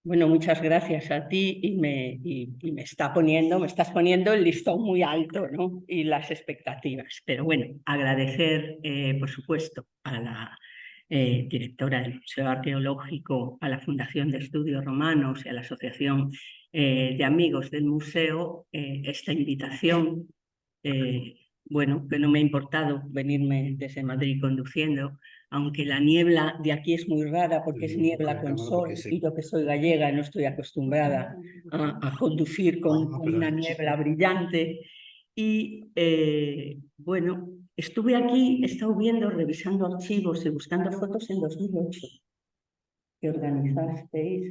Bueno, muchas gracias a ti y me estás poniendo el listón muy alto, ¿no? Y las expectativas. Pero bueno, agradecer, por supuesto, a la directora del Museo Arqueológico, a la Fundación de Estudios Romanos y a la Asociación de Amigos del Museo esta invitación. Bueno, que no me ha importado venirme desde Madrid conduciendo, aunque la niebla de aquí es muy rara porque es niebla con sol y yo que soy gallega no estoy acostumbrada a conducir con una niebla brillante. Y bueno, estuve aquí, he estado viendo, revisando archivos y buscando fotos en 2008 que organizaste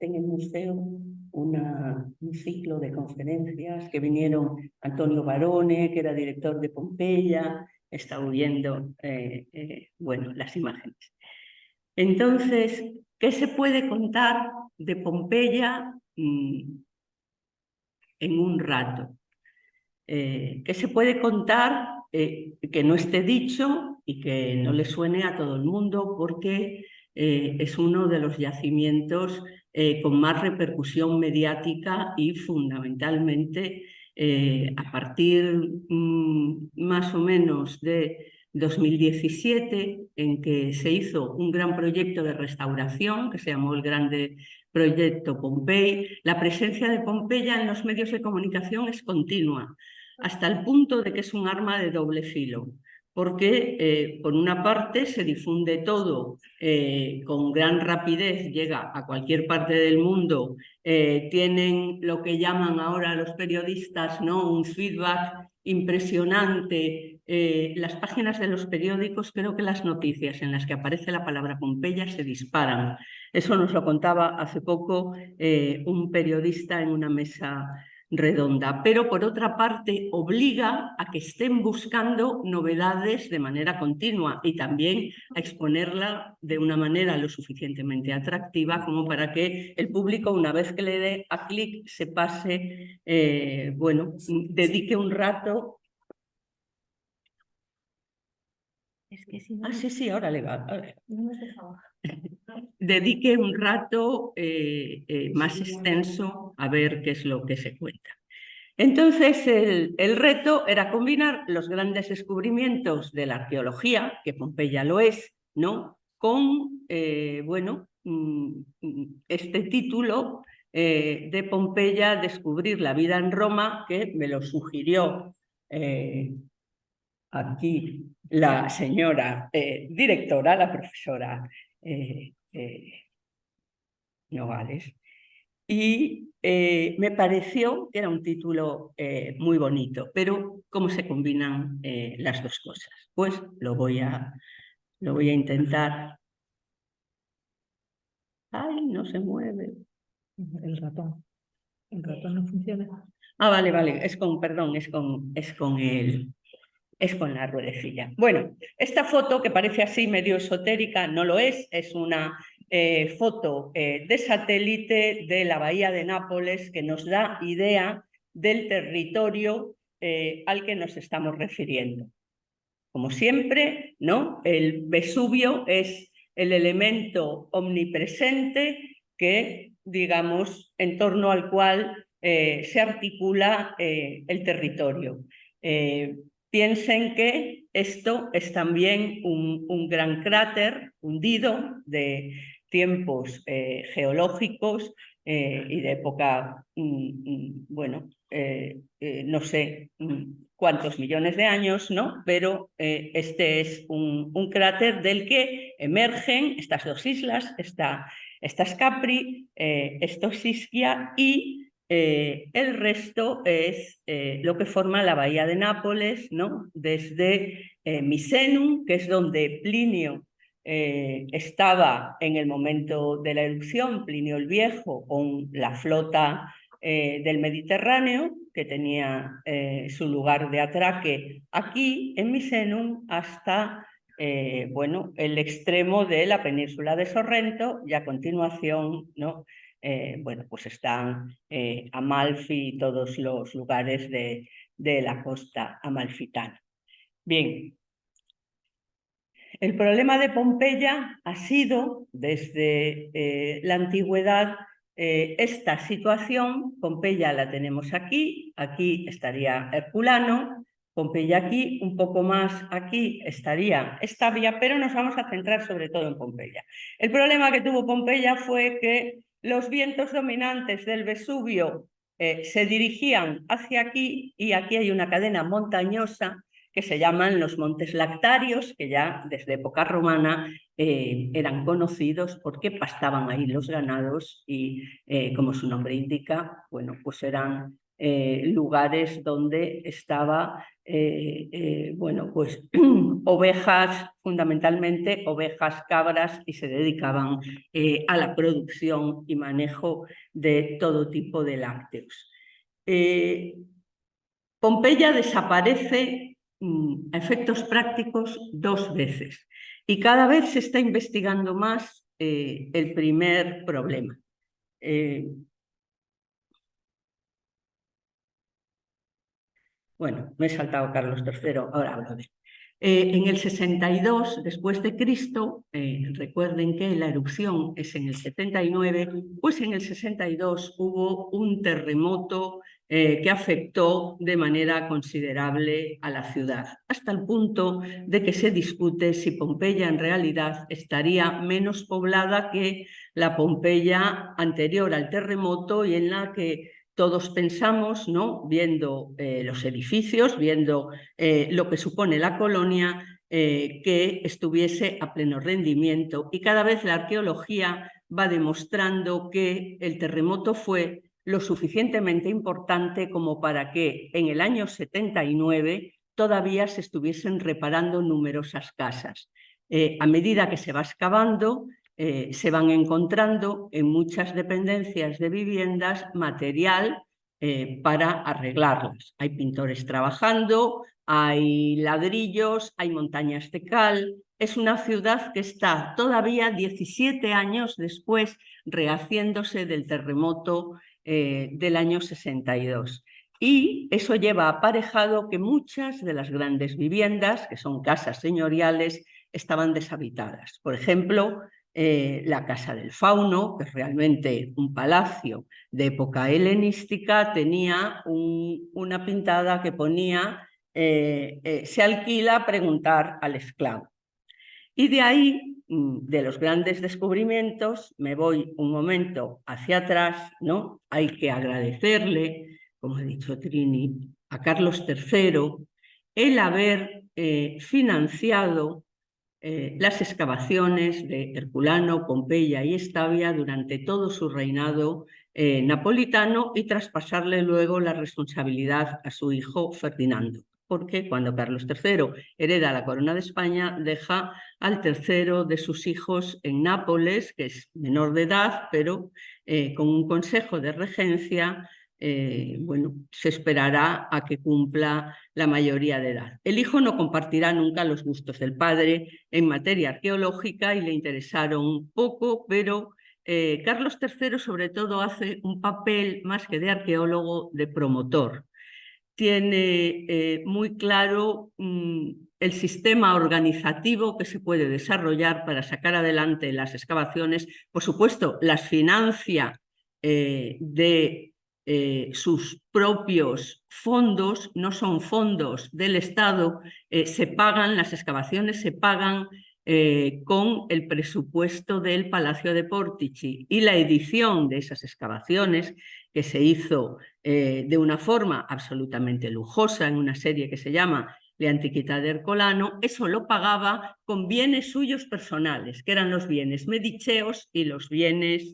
en el museo un ciclo de conferencias que vinieron Antonio Barone, que era director de Pompeya, he estado viendo bueno, las imágenes. Entonces, ¿qué se puede contar de Pompeya en un rato? ¿Qué se puede contar que no esté dicho y que no le suene a todo el mundo? Porque es uno de los yacimientos con más repercusión mediática y fundamentalmente a partir más o menos de 2017, en que se hizo un gran proyecto de restauración que se llamó el Grande Proyecto Pompei. La presencia de Pompeya en los medios de comunicación es continua, hasta el punto de que es un arma de doble filo, porque por una parte se difunde todo con gran rapidez, llega a cualquier parte del mundo, tienen lo que llaman ahora los periodistas, ¿no?, un feedback impresionante. Las páginas de los periódicos, creo que las noticias en las que aparece la palabra Pompeya se disparan. Eso nos lo contaba hace poco un periodista en una mesa redonda, pero por otra parte obliga a que estén buscando novedades de manera continua y también a exponerla de una manera lo suficientemente atractiva como para que el público, una vez que le dé a clic, se pase, bueno, dedique un rato. Es que si no... Ah, sí, sí, ahora le va. No me has dejado. Dedique un rato más extenso a ver qué es lo que se cuenta. Entonces, el reto era combinar los grandes descubrimientos de la arqueología, que Pompeya lo es, ¿no?, con, bueno, este título de Pompeya, descubrir la vida en Roma, que me lo sugirió aquí la señora directora, la profesora Nogales. Y me pareció que era un título muy bonito, pero ¿cómo se combinan las dos cosas? Pues lo voy a intentar. Ay, no se mueve. El ratón. El ratón no funciona. Ah, vale, vale, perdón, es con la ruedecilla. Bueno, esta foto que parece así medio esotérica, no lo es una foto de satélite de la bahía de Nápoles que nos da idea del territorio al que nos estamos refiriendo. Como siempre, ¿no?, el Vesubio es el elemento omnipresente que, digamos, en torno al cual se articula el territorio. Piensen que esto es también un gran cráter hundido de tiempos geológicos y de época, bueno, no sé cuántos millones de años, ¿no?, pero este es un cráter del que emergen estas dos islas, esta Capri, esto es Ischia, y el resto es lo que forma la bahía de Nápoles, ¿no?, desde Misenum, que es donde Plinio estaba en el momento de la erupción, Plinio el Viejo, con la flota del Mediterráneo, que tenía su lugar de atraque aquí en Misenum, hasta bueno, el extremo de la península de Sorrento, y a continuación, ¿no?, bueno, pues están Amalfi y todos los lugares de la costa amalfitana. Bien, El problema de Pompeya ha sido, desde la antigüedad, esta situación. Pompeya la tenemos aquí, aquí estaría Herculano, Pompeya aquí, un poco más aquí estaría Estavia, pero nos vamos a centrar sobre todo en Pompeya. El problema que tuvo Pompeya fue que los vientos dominantes del Vesubio se dirigían hacia aquí, y aquí hay una cadena montañosa que se llaman los Montes Lactarios, que ya desde época romana eran conocidos porque pastaban ahí los ganados y, como su nombre indica, bueno, pues eran lugares donde estaba, bueno, pues ovejas, fundamentalmente ovejas, cabras, y se dedicaban a la producción y manejo de todo tipo de lácteos. Pompeya desaparece a efectos prácticos 2 veces, y cada vez se está investigando más el primer problema. Bueno, me he saltado Carlos III, ahora hablo de él. En el 62 después de Cristo, recuerden que la erupción es en el 79, pues en el 62 hubo un terremoto que afectó de manera considerable a la ciudad, hasta el punto de que se discute si Pompeya en realidad estaría menos poblada que la Pompeya anterior al terremoto, y en la que todos pensamos, ¿no?, viendo los edificios, viendo lo que supone la colonia, que estuviese a pleno rendimiento. Y cada vez la arqueología va demostrando que el terremoto fue lo suficientemente importante como para que en el año 79 todavía se estuviesen reparando numerosas casas. A medida que se va excavando, se van encontrando en muchas dependencias de viviendas material para arreglarlas. Hay pintores trabajando, hay ladrillos, hay montañas de cal. Es una ciudad que está todavía 17 años después rehaciéndose del terremoto del año 62. Y eso lleva aparejado que muchas de las grandes viviendas, que son casas señoriales, estaban deshabitadas. Por ejemplo, la Casa del Fauno, que es realmente un palacio de época helenística, tenía una pintada que ponía se alquila preguntar al esclavo. Y de ahí, de los grandes descubrimientos, me voy un momento hacia atrás, ¿no? Hay que agradecerle, como ha dicho Trini, a Carlos III el haber financiado las excavaciones de Herculano, Pompeya y Estavia durante todo su reinado napolitano, y traspasarle luego la responsabilidad a su hijo Ferdinando, porque cuando Carlos III hereda la corona de España, deja al tercero de sus hijos en Nápoles, que es menor de edad, pero con un consejo de regencia, bueno, se esperará a que cumpla la mayoría de edad. El hijo no compartirá nunca los gustos del padre en materia arqueológica y le interesaron poco, pero Carlos III sobre todo hace un papel más que de arqueólogo, de promotor. Tiene muy claro el sistema organizativo que se puede desarrollar para sacar adelante las excavaciones. Por supuesto, las financia de sus propios fondos, no son fondos del Estado, se pagan, las excavaciones se pagan con el presupuesto del Palacio de Portici, y la edición de esas excavaciones, que se hizo de una forma absolutamente lujosa en una serie que se llama Le Antiquità de Ercolano, eso lo pagaba con bienes suyos personales, que eran los bienes mediceos y los bienes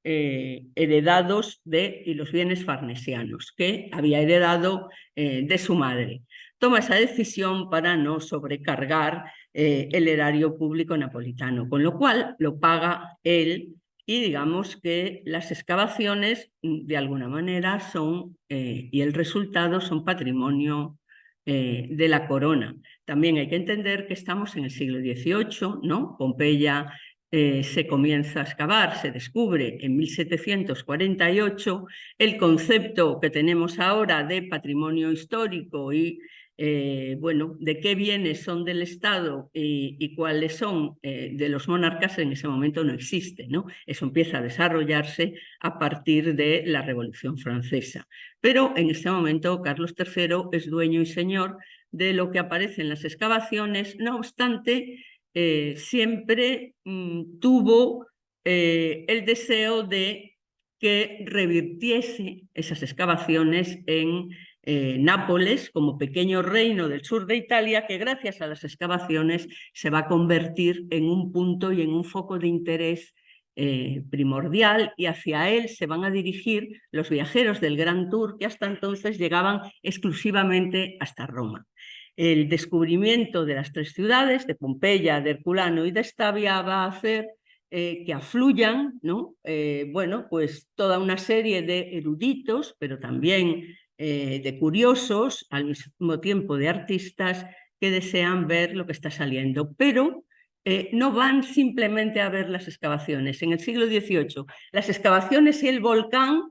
heredados y los bienes farnesianos, que había heredado de su madre. Toma esa decisión para no sobrecargar el erario público napolitano, con lo cual lo paga él, y digamos que las excavaciones de alguna manera son, y el resultado son patrimonio de la corona. También hay que entender que estamos en el siglo XVIII, ¿no? Pompeya se comienza a excavar, se descubre en 1748. El concepto que tenemos ahora de patrimonio histórico y bueno, de qué bienes son del Estado y cuáles son de los monarcas, en ese momento no existe, ¿no? Eso empieza a desarrollarse a partir de la Revolución Francesa. Pero en este momento Carlos III es dueño y señor de lo que aparece en las excavaciones, no obstante, siempre tuvo el deseo de que revirtiese esas excavaciones en Nápoles, como pequeño reino del sur de Italia, que gracias a las excavaciones se va a convertir en un punto y en un foco de interés primordial, y hacia él se van a dirigir los viajeros del Gran Tour, que hasta entonces llegaban exclusivamente hasta Roma. El descubrimiento de las tres ciudades, de Pompeya, de Herculano y de Stabia, va a hacer que afluyan, ¿no? Bueno, pues toda una serie de eruditos, pero también de curiosos, al mismo tiempo de artistas, que desean ver lo que está saliendo, pero no van simplemente a ver las excavaciones. En el siglo XVIII, las excavaciones y el volcán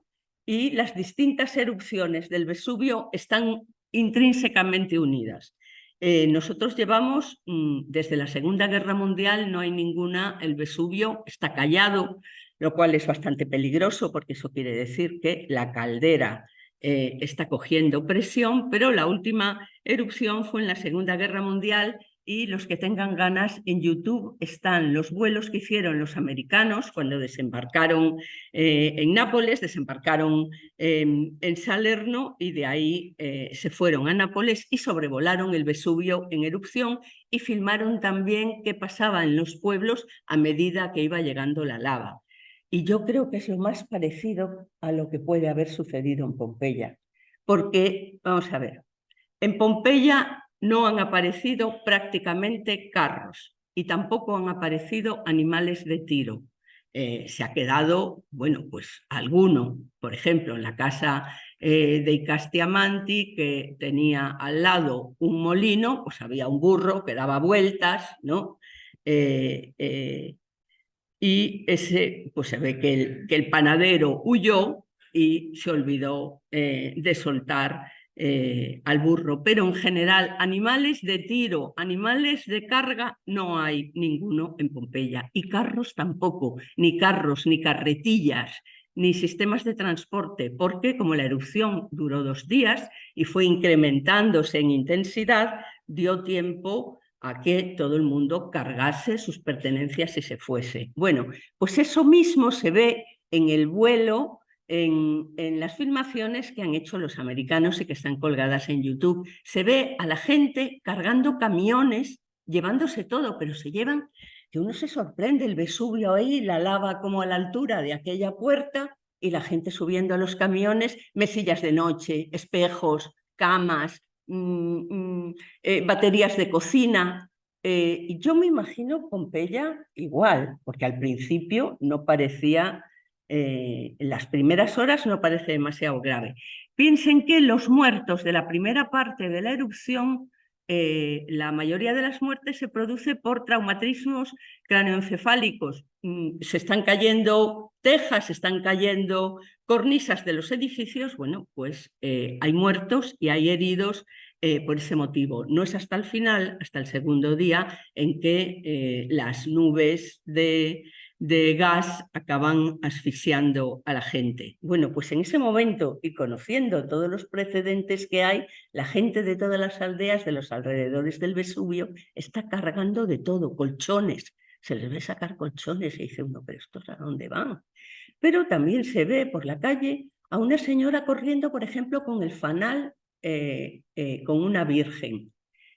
y las distintas erupciones del Vesubio están intrínsecamente unidas. Nosotros llevamos, desde la Segunda Guerra Mundial, no hay ninguna, el Vesubio está callado, lo cual es bastante peligroso, porque eso quiere decir que la caldera está cogiendo presión, pero la última erupción fue en la Segunda Guerra Mundial, y los que tengan ganas, en YouTube están los vuelos que hicieron los americanos cuando desembarcaron en Nápoles, desembarcaron en Salerno, y de ahí se fueron a Nápoles y sobrevolaron el Vesubio en erupción, y filmaron también qué pasaba en los pueblos a medida que iba llegando la lava. Y yo creo que es lo más parecido a lo que puede haber sucedido en Pompeya. Porque, vamos a ver, en Pompeya no han aparecido prácticamente carros y tampoco han aparecido animales de tiro. Se ha quedado, bueno, pues alguno, por ejemplo, en la casa de Icastiamanti, que tenía al lado un molino, pues había un burro que daba vueltas, ¿no? Y ese, pues se ve que el panadero huyó y se olvidó de soltar al burro. Pero en general, animales de tiro, animales de carga, no hay ninguno en Pompeya. Y carros tampoco, ni carros, ni carretillas, ni sistemas de transporte, porque como la erupción duró 2 días y fue incrementándose en intensidad, dio tiempo a que todo el mundo cargase sus pertenencias y se fuese. Bueno, pues eso mismo se ve en el vuelo, en las filmaciones que han hecho los americanos y que están colgadas en YouTube. Se ve a la gente cargando camiones, llevándose todo, pero se llevan, que uno se sorprende, el Vesubio ahí, la lava como a la altura de aquella puerta, y la gente subiendo a los camiones, mesillas de noche, espejos, camas, baterías de cocina. Y yo me imagino Pompeya igual, porque al principio no parecía, en las primeras horas no parece demasiado grave. Piensen que los muertos de la primera parte de la erupción, la mayoría de las muertes se produce por traumatismos cráneoencefálicos. Se están cayendo tejas, se están cayendo cornisas de los edificios. Bueno, pues hay muertos y hay heridos por ese motivo. No es hasta el final, hasta el segundo día, en que las nubes de gas acaban asfixiando a la gente. Bueno, pues en ese momento, y conociendo todos los precedentes que hay, la gente de todas las aldeas de los alrededores del Vesubio está cargando de todo, colchones. Se les ve sacar colchones y dice uno, pero ¿estos a dónde van? Pero también se ve por la calle a una señora corriendo, por ejemplo, con el fanal, con una virgen.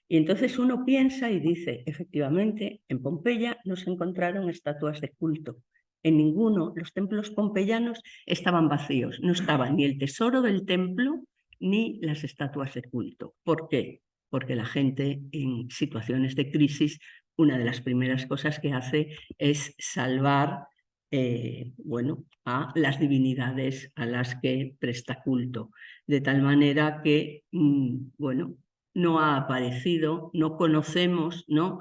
Y entonces uno piensa y dice, efectivamente, en Pompeya no se encontraron estatuas de culto. En ninguno, los templos pompeyanos estaban vacíos, no estaba ni el tesoro del templo ni las estatuas de culto. ¿Por qué? Porque la gente en situaciones de crisis, una de las primeras cosas que hace es salvar bueno, a las divinidades a las que presta culto. De tal manera que, bueno, no ha aparecido, no conocemos, ¿no?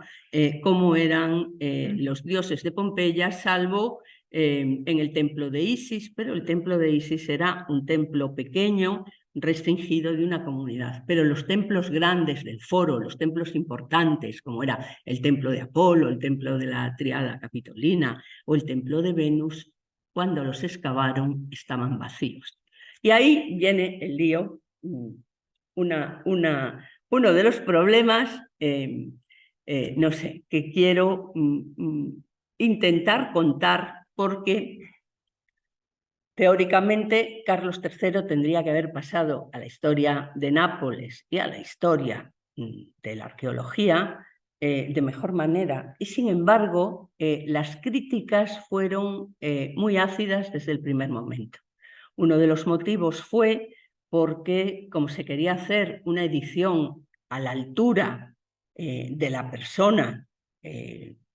Cómo eran los dioses de Pompeya, salvo en el templo de Isis, pero el templo de Isis era un templo pequeño, restringido de una comunidad, pero los templos grandes del foro, los templos importantes, como era el templo de Apolo, el templo de la Triada Capitolina o el templo de Venus, cuando los excavaron estaban vacíos. Y ahí viene el lío, uno de los problemas, no sé, que quiero intentar contar, porque teóricamente Carlos III tendría que haber pasado a la historia de Nápoles y a la historia de la arqueología de mejor manera. Y sin embargo, las críticas fueron muy ácidas desde el primer momento. Uno de los motivos fue porque, como se quería hacer una edición a la altura de la persona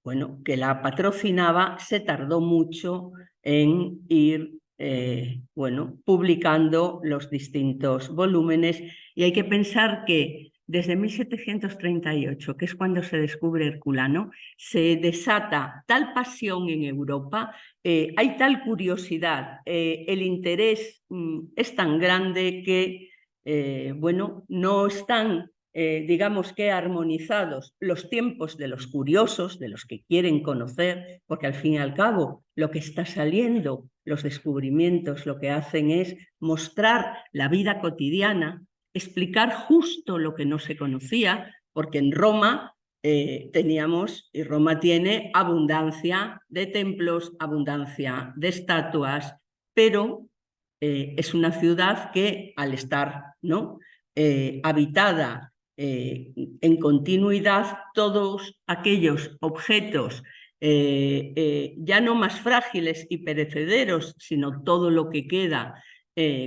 bueno, que la patrocinaba, se tardó mucho en ir bueno, publicando los distintos volúmenes, y hay que pensar que desde 1738, que es cuando se descubre Herculano, se desata tal pasión en Europa, hay tal curiosidad, el interés es tan grande que, bueno, no están, digamos que armonizados los tiempos de los curiosos, de los que quieren conocer, porque al fin y al cabo lo que está saliendo, los descubrimientos, lo que hacen es mostrar la vida cotidiana, explicar justo lo que no se conocía, porque en Roma teníamos, y Roma tiene abundancia de templos, abundancia de estatuas, pero es una ciudad que al estar, ¿no?, habitada en continuidad, todos aquellos objetos ya no más frágiles y perecederos, sino todo lo que queda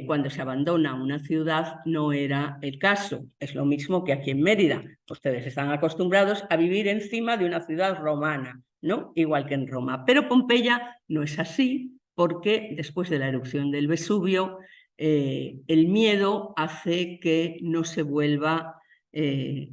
cuando se abandona una ciudad, no era el caso. Es lo mismo que aquí en Mérida. Ustedes están acostumbrados a vivir encima de una ciudad romana, ¿no?, igual que en Roma. Pero Pompeya no es así, porque después de la erupción del Vesubio, el miedo hace que no se vuelva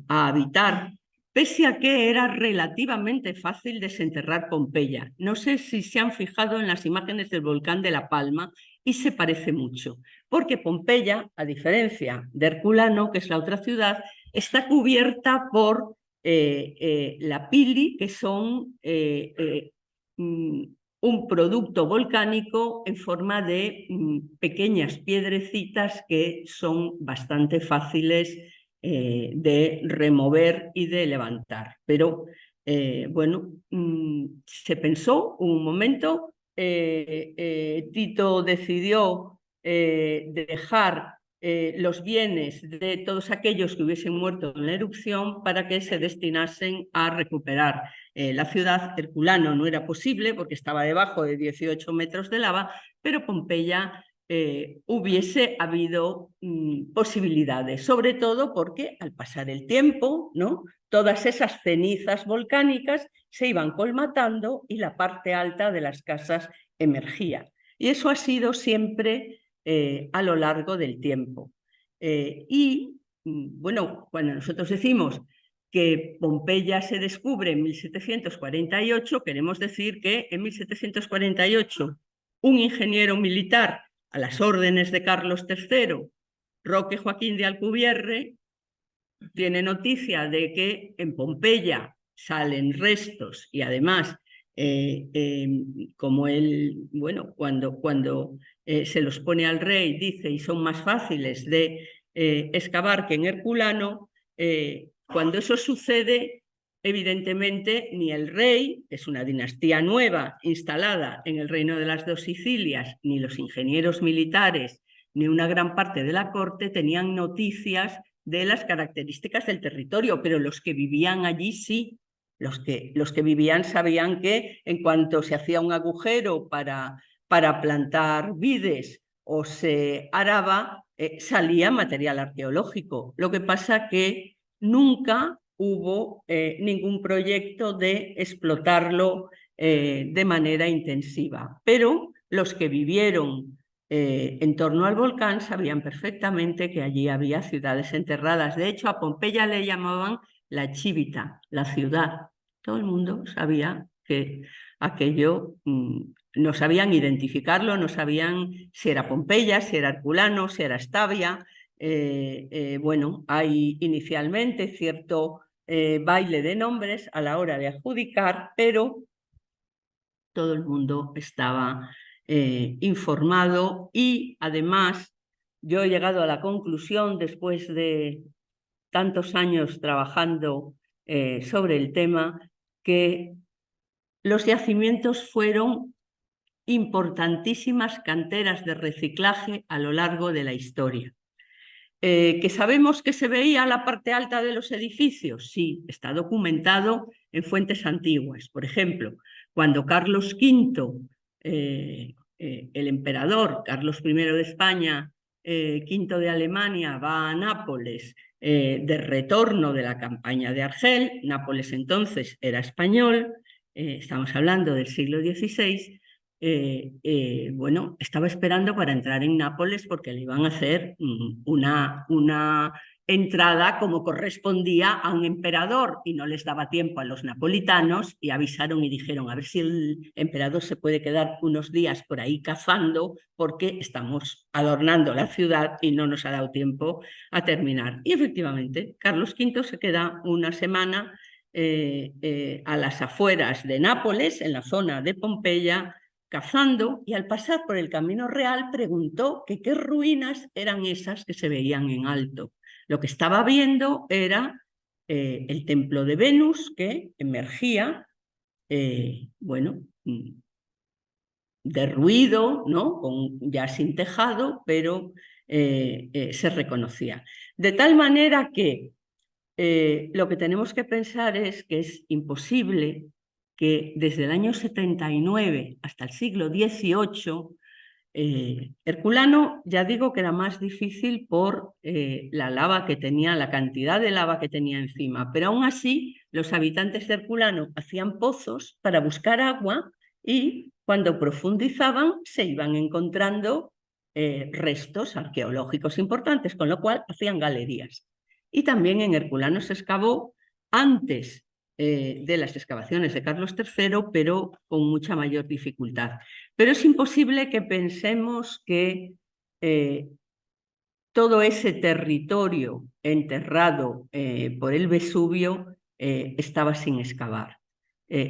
a habitar, pese a que era relativamente fácil desenterrar Pompeya. No sé si se han fijado en las imágenes del volcán de La Palma, y se parece mucho, porque Pompeya, a diferencia de Herculano, que es la otra ciudad, está cubierta por la pili, que son un producto volcánico en forma de pequeñas piedrecitas que son bastante fáciles de remover y de levantar. Pero bueno, se pensó un momento, Tito decidió dejar los bienes de todos aquellos que hubiesen muerto en la erupción para que se destinasen a recuperar la ciudad. Herculano no era posible porque estaba debajo de 18 metros de lava, pero Pompeya hubiese habido posibilidades, sobre todo porque al pasar el tiempo, ¿no?, todas esas cenizas volcánicas se iban colmatando y la parte alta de las casas emergía. Y eso ha sido siempre a lo largo del tiempo. Bueno, cuando nosotros decimos que Pompeya se descubre en 1748, queremos decir que en 1748 un ingeniero militar a las órdenes de Carlos III, Roque Joaquín de Alcubierre, tiene noticia de que en Pompeya salen restos, y además, como él, bueno, cuando se los pone al rey, dice, y son más fáciles de excavar que en Herculano, cuando eso sucede, evidentemente ni el rey, que es una dinastía nueva instalada en el reino de las dos Sicilias, ni los ingenieros militares, ni una gran parte de la corte tenían noticias de las características del territorio, pero los que vivían allí sí. Los que vivían sabían que en cuanto se hacía un agujero para plantar vides o se araba, salía material arqueológico. Lo que pasa que nunca hubo ningún proyecto de explotarlo de manera intensiva, pero los que vivieron en torno al volcán sabían perfectamente que allí había ciudades enterradas. De hecho, a Pompeya le llamaban la Chivita, la ciudad. Todo el mundo sabía que aquello, no sabían identificarlo, no sabían si era Pompeya, si era Herculano, si era Estavia. bueno, hay inicialmente cierto baile de nombres a la hora de adjudicar, pero todo el mundo estaba informado y además yo he llegado a la conclusión, después de tantos años trabajando sobre el tema, que los yacimientos fueron importantísimas canteras de reciclaje a lo largo de la historia. ¿Que sabemos que se veía la parte alta de los edificios? Sí, está documentado en fuentes antiguas. Por ejemplo, cuando Carlos V, el emperador Carlos I de España, V de Alemania, va a Nápoles de retorno de la campaña de Argel, Nápoles entonces era español, estamos hablando del siglo XVI, bueno, estaba esperando para entrar en Nápoles porque le iban a hacer una entrada como correspondía a un emperador y no les daba tiempo a los napolitanos y avisaron y dijeron a ver si el emperador se puede quedar unos días por ahí cazando porque estamos adornando la ciudad y no nos ha dado tiempo a terminar. Y efectivamente, Carlos V se queda una semana a las afueras de Nápoles, en la zona de Pompeya, cazando, y al pasar por el Camino Real preguntó que qué ruinas eran esas que se veían en alto. Lo que estaba viendo era el templo de Venus, que emergía, bueno, derruido, ¿no? Ya sin tejado, pero se reconocía. De tal manera que lo que tenemos que pensar es que es imposible que desde el año 79 hasta el siglo XVIII, Herculano, ya digo que era más difícil por la lava que tenía, la cantidad de lava que tenía encima, pero aún así los habitantes de Herculano hacían pozos para buscar agua y cuando profundizaban se iban encontrando restos arqueológicos importantes, con lo cual hacían galerías. Y también en Herculano se excavó antes de las excavaciones de Carlos III, pero con mucha mayor dificultad. Pero es imposible que pensemos que todo ese territorio enterrado por el Vesubio estaba sin excavar.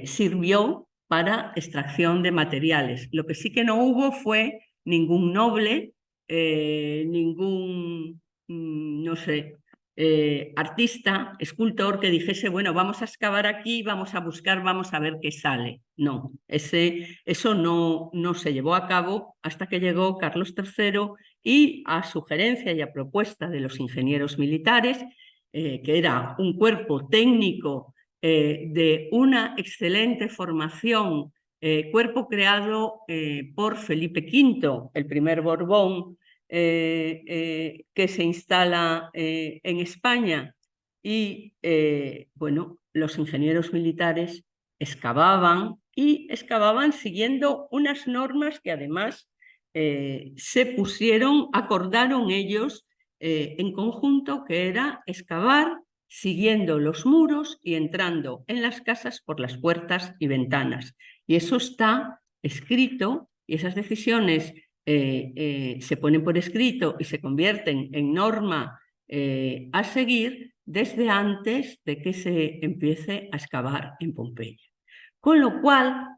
Sirvió para extracción de materiales. Lo que sí que no hubo fue ningún noble, ningún, no sé, artista, escultor que dijese, bueno, vamos a excavar aquí, vamos a buscar, vamos a ver qué sale. No, eso no se llevó a cabo hasta que llegó Carlos III y a sugerencia y a propuesta de los ingenieros militares, que era un cuerpo técnico de una excelente formación, cuerpo creado por Felipe V, el primer Borbón, que se instala en España y, bueno, los ingenieros militares excavaban y excavaban siguiendo unas normas que además acordaron ellos en conjunto, que era excavar siguiendo los muros y entrando en las casas por las puertas y ventanas. Y eso está escrito y esas decisiones se ponen por escrito y se convierten en norma a seguir desde antes de que se empiece a excavar en Pompeya. Con lo cual,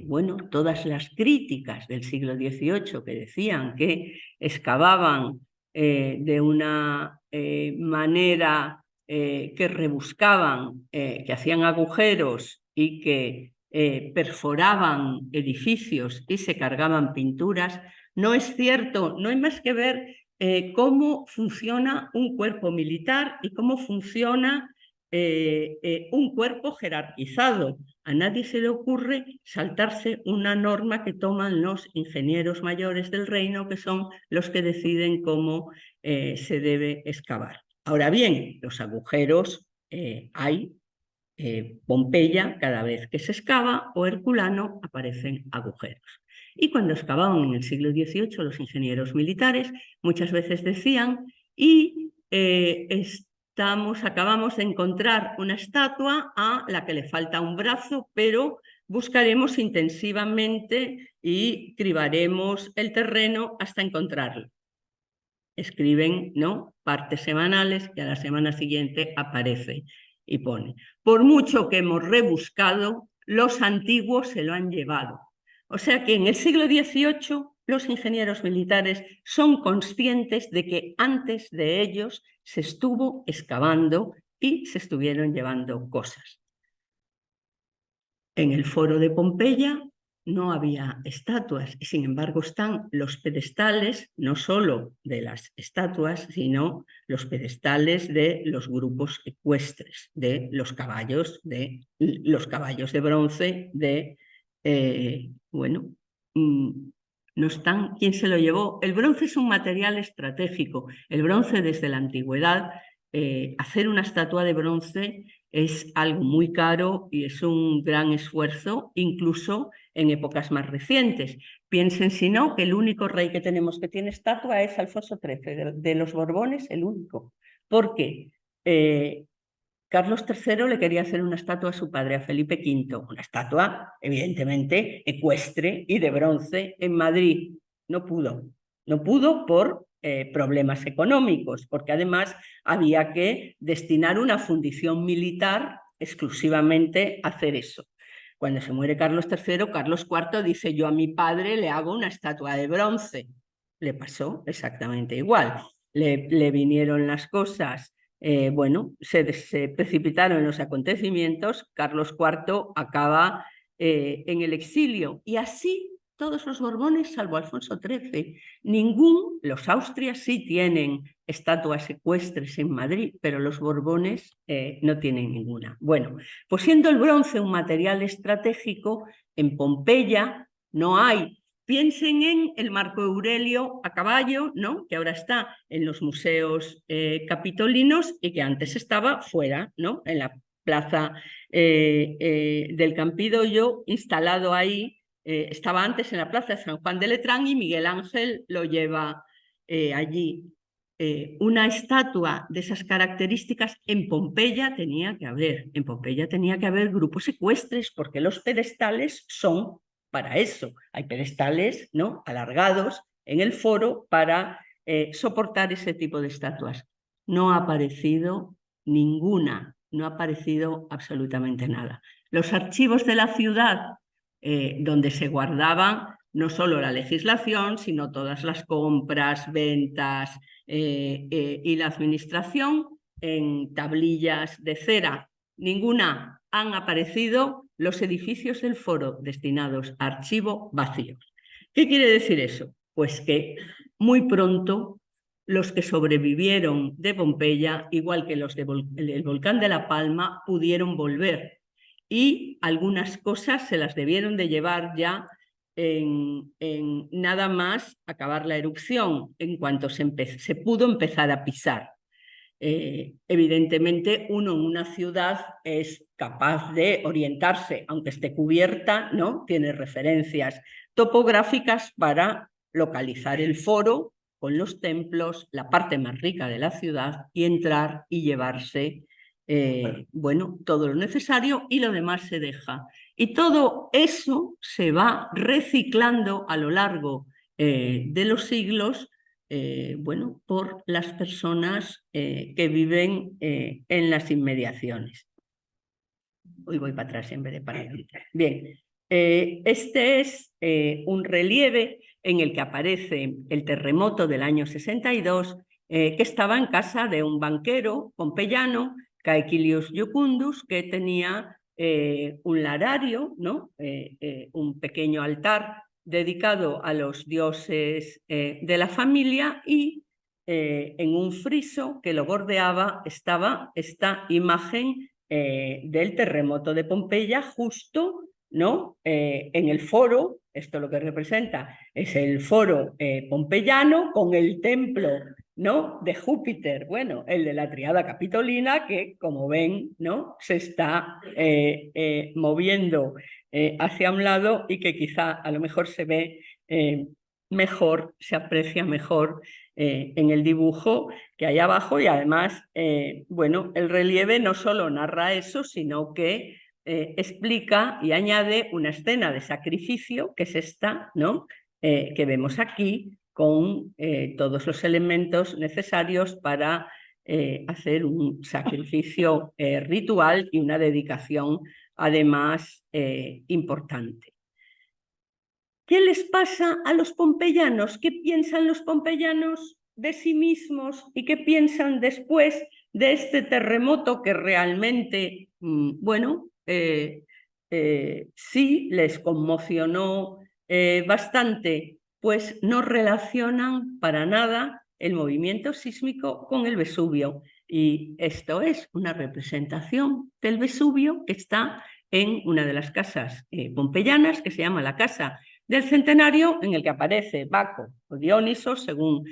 bueno, todas las críticas del siglo XVIII que decían que excavaban de una manera que rebuscaban, que hacían agujeros y que perforaban edificios y se cargaban pinturas, no es cierto. No hay más que ver cómo funciona un cuerpo militar y cómo funciona un cuerpo jerarquizado. A nadie se le ocurre saltarse una norma que toman los ingenieros mayores del reino, que son los que deciden cómo se debe excavar. Ahora bien, los agujeros hay. Pompeya, cada vez que se excava, o Herculano, aparecen agujeros. Y cuando excavaban en el siglo XVIII los ingenieros militares, muchas veces decían, y acabamos de encontrar una estatua a la que le falta un brazo, pero buscaremos intensivamente y cribaremos el terreno hasta encontrarlo. escriben, ¿no?, partes semanales que a la semana siguiente aparece y pone: por mucho que hemos rebuscado, los antiguos se lo han llevado. O sea que en el siglo XVIII los ingenieros militares son conscientes de que antes de ellos se estuvo excavando y se estuvieron llevando cosas. En el foro de Pompeya no había estatuas y sin embargo están los pedestales, no solo de las estatuas, sino los pedestales de los grupos ecuestres, de los caballos de bronce, bueno, no están. ¿Quién se lo llevó? El bronce es un material estratégico. El bronce desde la antigüedad, hacer una estatua de bronce es algo muy caro y es un gran esfuerzo, incluso en épocas más recientes. Piensen, si no, que el único rey que tenemos que tiene estatua es Alfonso XIII, de los Borbones, el único. Porque Carlos III le quería hacer una estatua a su padre, a Felipe V, una estatua, evidentemente, ecuestre y de bronce en Madrid. No pudo por problemas económicos, porque además había que destinar una fundición militar exclusivamente a hacer eso. Cuando se muere Carlos III, Carlos IV dice: yo a mi padre le hago una estatua de bronce. Le pasó exactamente igual. Le vinieron las cosas, bueno, se precipitaron los acontecimientos, Carlos IV acaba en el exilio, y así todos los Borbones, salvo Alfonso XIII. Los Austrias sí tienen estatuas ecuestres en Madrid, pero los Borbones no tienen ninguna. Bueno, pues siendo el bronce un material estratégico, en Pompeya no hay. Piensen en el Marco Aurelio a caballo, ¿no?, que ahora está en los museos capitolinos y que antes estaba fuera, ¿no?, en la plaza del Campidoglio, instalado ahí. Estaba antes en la plaza de San Juan de Letrán y Miguel Ángel lo lleva allí. Una estatua de esas características en Pompeya tenía que haber. En Pompeya tenía que haber grupos ecuestres, porque los pedestales son para eso. Hay pedestales, ¿no?, alargados en el foro para soportar ese tipo de estatuas. No ha aparecido ninguna, no ha aparecido absolutamente nada. Los archivos de la ciudad, donde se guardaban no solo la legislación, sino todas las compras, ventas y la administración, en tablillas de cera. Ninguna. Han aparecido los edificios del foro destinados a archivo vacíos. ¿Qué quiere decir eso? Pues que muy pronto los que sobrevivieron de Pompeya, igual que los del volcán de La Palma, pudieron volver, y algunas cosas se las debieron de llevar ya en nada más acabar la erupción, en cuanto se pudo empezar a pisar. Evidentemente, uno en una ciudad es capaz de orientarse, aunque esté cubierta, ¿no? Tiene referencias topográficas para localizar el foro con los templos, la parte más rica de la ciudad, y entrar y llevarse bueno, todo lo necesario, y lo demás se deja. Y todo eso se va reciclando a lo largo de los siglos, bueno, por las personas que viven en las inmediaciones. Hoy voy para atrás en vez de para adelante. Bien, este es un relieve en el que aparece el terremoto del año 62, que estaba en casa de un banquero pompeyano, Caecilius Iucundus, que tenía un larario, ¿no?, un pequeño altar dedicado a los dioses de la familia, y en un friso que lo bordeaba estaba esta imagen del terremoto de Pompeya, justo, ¿no?, en el foro. Esto lo que representa es el foro pompeyano, con el templo, ¿no?, de Júpiter, bueno, el de la triada capitolina, que, como ven, ¿no?, se está moviendo hacia un lado, y que quizá a lo mejor se ve mejor, se aprecia mejor en el dibujo que hay abajo. Y además, bueno, el relieve no solo narra eso, sino que explica y añade una escena de sacrificio, que es esta, ¿no?, que vemos aquí, con todos los elementos necesarios para hacer un sacrificio ritual y una dedicación además importante. ¿Qué les pasa a los pompeyanos? ¿Qué piensan los pompeyanos de sí mismos y qué piensan después de este terremoto que realmente, bueno, sí les conmocionó bastante? Pues no relacionan para nada el movimiento sísmico con el Vesubio. Y esto es una representación del Vesubio que está en una de las casas pompeyanas, que se llama la Casa del Centenario, en el que aparece Baco o Dioniso, según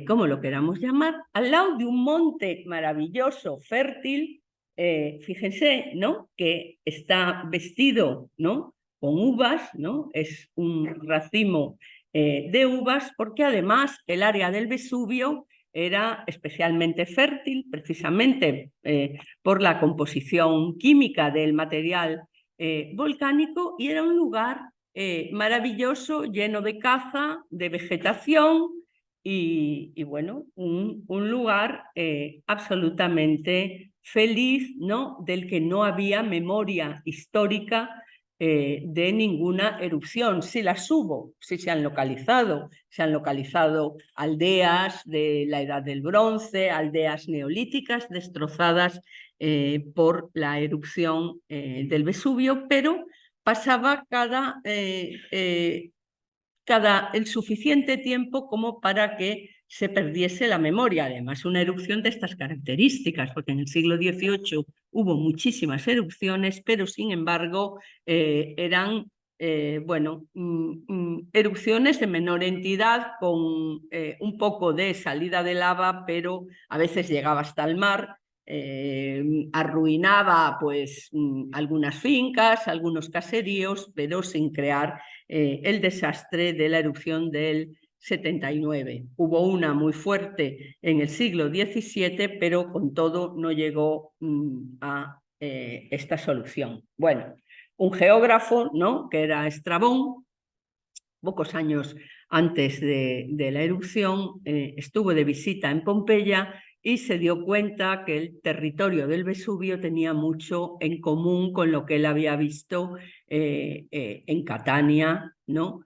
como lo queramos llamar, al lado de un monte maravilloso, fértil, fíjense, ¿no?, que está vestido, ¿no?, con uvas, ¿no?, es un racimo de uvas, porque además el área del Vesubio era especialmente fértil, precisamente por la composición química del material volcánico, y era un lugar maravilloso, lleno de caza, de vegetación y bueno, un lugar absolutamente feliz, ¿no?, del que no había memoria histórica de ninguna erupción. Sí las hubo, sí se han localizado aldeas de la Edad del Bronce, aldeas neolíticas destrozadas por la erupción del Vesubio, pero pasaba el suficiente tiempo como para que se perdiese la memoria. Además, una erupción de estas características, porque en el siglo XVIII hubo muchísimas erupciones, pero sin embargo eran bueno, erupciones de menor entidad, con un poco de salida de lava, pero a veces llegaba hasta el mar. Arruinaba pues algunas fincas, algunos caseríos, pero sin crear el desastre de la erupción del 79. Hubo una muy fuerte en el siglo XVII, pero con todo no llegó a esta solución. Bueno, un geógrafo, ¿no?, que era Estrabón, pocos años antes de la erupción, estuvo de visita en Pompeya y se dio cuenta que el territorio del Vesubio tenía mucho en común con lo que él había visto en Catania, ¿no?,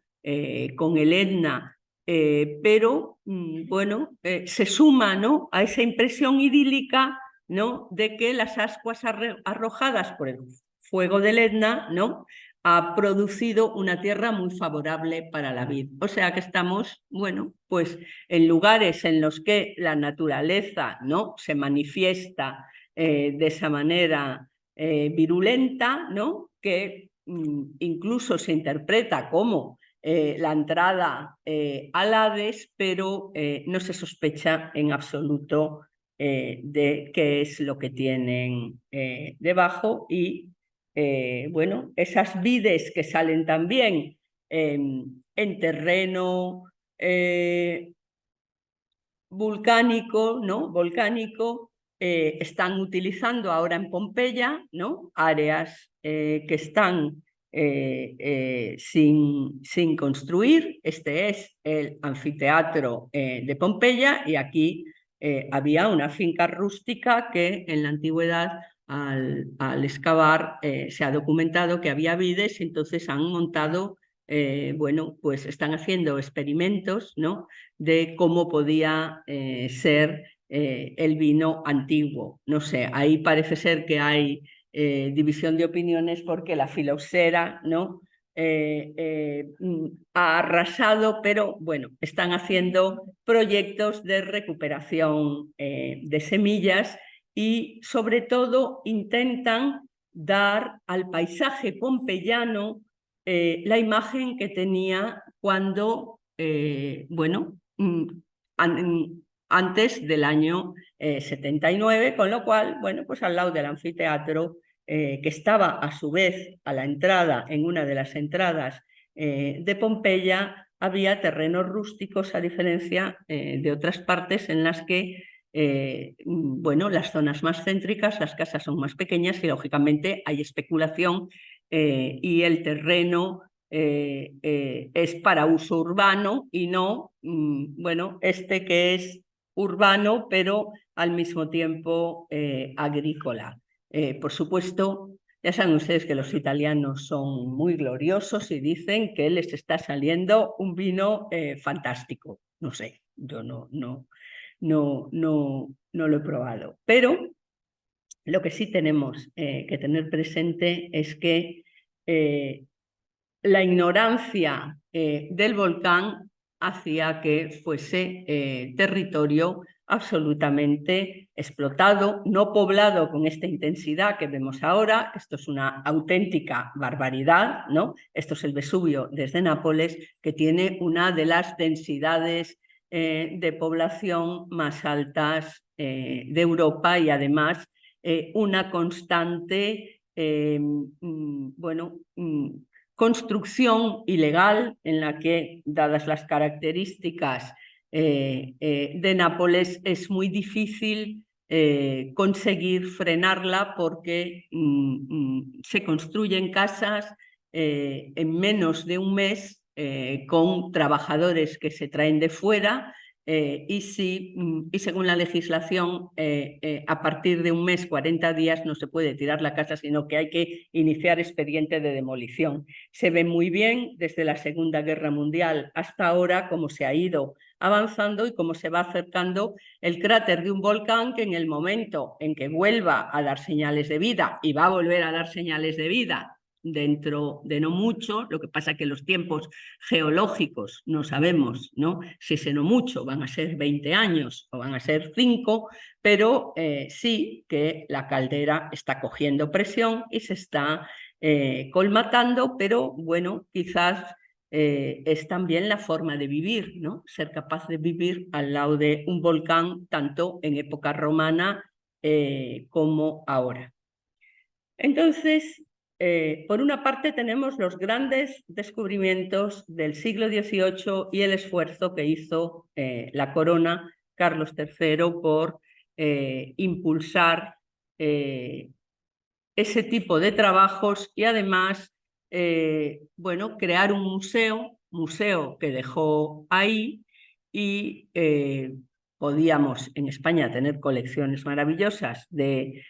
con el Etna, pero bueno, se suma, ¿no?, a esa impresión idílica, ¿no?, de que las ascuas arrojadas por el fuego del Etna, ¿no?, ha producido una tierra muy favorable para la vid. O sea que estamos, bueno, pues en lugares en los que la naturaleza, ¿no?, se manifiesta de esa manera virulenta, ¿no?, que incluso se interpreta como la entrada al Hades, pero no se sospecha en absoluto de qué es lo que tienen debajo. Y bueno, esas vides que salen también en terreno volcánico, ¿no?, están utilizando ahora en Pompeya, ¿no?, áreas que están sin construir. Este es el anfiteatro de Pompeya, y aquí había una finca rústica que en la antigüedad, al excavar, se ha documentado que había vides, y entonces han montado, bueno, pues están haciendo experimentos, ¿no?, de cómo podía ser el vino antiguo. No sé, ahí parece ser que hay división de opiniones, porque la filoxera, ¿no?, ha arrasado, pero bueno, están haciendo proyectos de recuperación de semillas, y sobre todo intentan dar al paisaje pompeyano la imagen que tenía cuando, bueno, antes del año 79, con lo cual, bueno, pues al lado del anfiteatro, que estaba a su vez a la entrada, en una de las entradas de Pompeya, había terrenos rústicos, a diferencia de otras partes en las que bueno, las zonas más céntricas, las casas son más pequeñas y lógicamente hay especulación y el terreno es para uso urbano y no, bueno, este que es urbano, pero al mismo tiempo agrícola. Por supuesto, ya saben ustedes que los italianos son muy gloriosos y dicen que les está saliendo un vino fantástico. No sé, yo no lo he probado. Pero lo que sí tenemos que tener presente es que la ignorancia del volcán hacía que fuese territorio absolutamente explotado, no poblado con esta intensidad que vemos ahora. Esto es una auténtica barbaridad, ¿no? Esto es el Vesubio desde Nápoles, que tiene una de las densidades de población más altas de Europa y además una constante, bueno, construcción ilegal en la que, dadas las características de Nápoles, es muy difícil conseguir frenarla porque se construyen casas en menos de un mes con trabajadores que se traen de fuera. Y según la legislación, a partir de un mes, 40 días, no se puede tirar la casa, sino que hay que iniciar expediente de demolición. Se ve muy bien desde la Segunda Guerra Mundial hasta ahora cómo se ha ido avanzando y cómo se va acercando el cráter de un volcán que en el momento en que vuelva a dar señales de vida, y va a volver a dar señales de vida dentro de no mucho, lo que pasa es que los tiempos geológicos no sabemos, ¿no? Si ese no mucho van a ser 20 años o van a ser 5, pero sí que la caldera está cogiendo presión y se está colmatando, pero bueno, quizás es también la forma de vivir, ¿no? Ser capaz de vivir al lado de un volcán, tanto en época romana como ahora. Entonces, por una parte tenemos los grandes descubrimientos del siglo XVIII y el esfuerzo que hizo la corona, Carlos III, por impulsar ese tipo de trabajos y además, bueno, crear un museo que dejó ahí y podíamos en España tener colecciones maravillosas de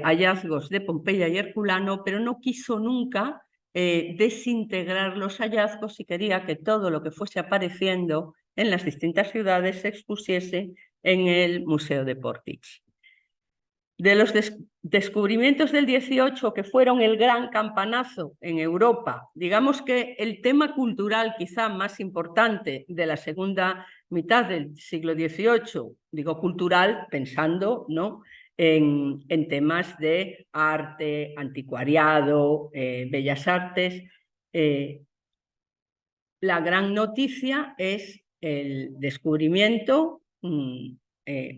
hallazgos de Pompeya y Herculano, pero no quiso nunca desintegrar los hallazgos y quería que todo lo que fuese apareciendo en las distintas ciudades se expusiese en el Museo de Portici. De los descubrimientos del 18 que fueron el gran campanazo en Europa, digamos que el tema cultural quizá más importante de la segunda mitad del siglo XVIII, digo cultural pensando, ¿no?, en temas de arte, anticuariado, bellas artes. La gran noticia es el descubrimiento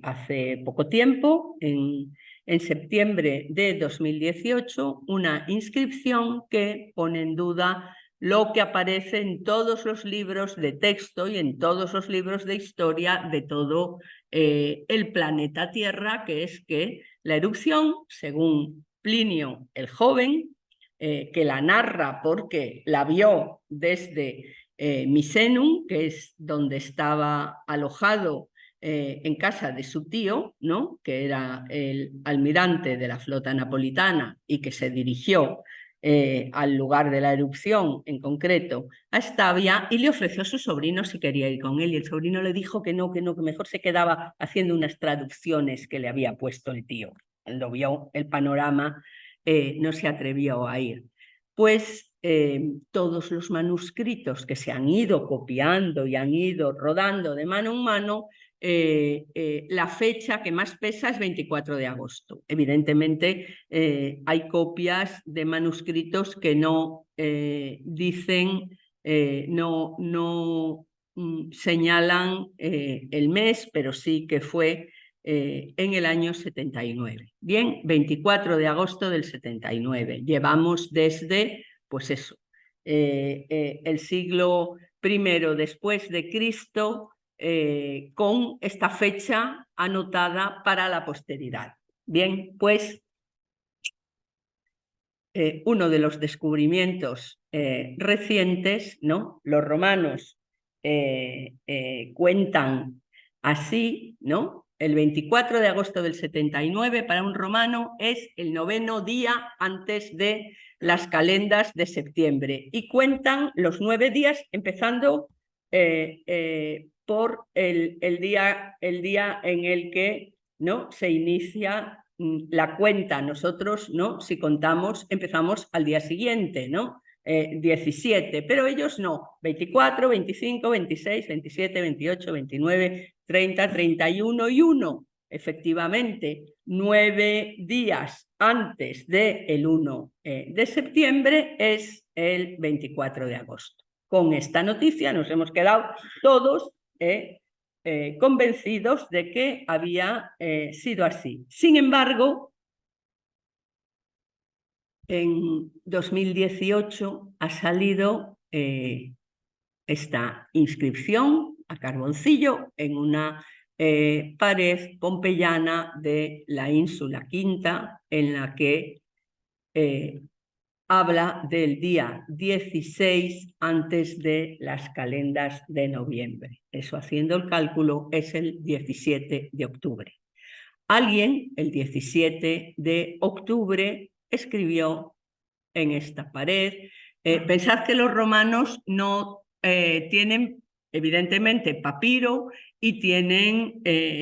hace poco tiempo, en septiembre de 2018, una inscripción que pone en duda lo que aparece en todos los libros de texto y en todos los libros de historia de todo el planeta Tierra, que es que la erupción, según Plinio el Joven, que la narra porque la vio desde Misenum, que es donde estaba alojado en casa de su tío, ¿no?, que era el almirante de la flota napolitana y que se dirigió al lugar de la erupción, en concreto a Estavia, y le ofreció a su sobrino si quería ir con él, y el sobrino le dijo que no, que mejor se quedaba haciendo unas traducciones que le había puesto el tío. Cuando vio el panorama no se atrevió a ir. Pues todos los manuscritos que se han ido copiando y han ido rodando de mano en mano, la fecha que más pesa es 24 de agosto. Evidentemente hay copias de manuscritos que no dicen, no señalan el mes, pero sí que fue en el año 79. Bien, 24 de agosto del 79. Llevamos desde, pues eso, el siglo I después de Cristo, con esta fecha anotada para la posteridad. Bien, pues uno de los descubrimientos recientes, ¿no? Los romanos cuentan así, ¿no? El 24 de agosto del 79 para un romano es el 9º día antes de las calendas de septiembre y cuentan los 9 días empezando por el día en el que, ¿no?, se inicia la cuenta. Nosotros, ¿no?, si contamos, empezamos al día siguiente, ¿no? 17, pero ellos no, 24, 25, 26, 27, 28, 29, 30, 31 y 1. Efectivamente, 9 días antes del 1 de septiembre es el 24 de agosto. Con esta noticia nos hemos quedado todos convencidos de que había sido así. Sin embargo, en 2018 ha salido esta inscripción a carboncillo en una pared pompeyana de la Ínsula Quinta, en la que habla del día 16 antes de las calendas de noviembre. Eso, haciendo el cálculo, es el 17 de octubre. Alguien, el 17 de octubre, escribió en esta pared. Pensad que los romanos no tienen, evidentemente, papiro y tienen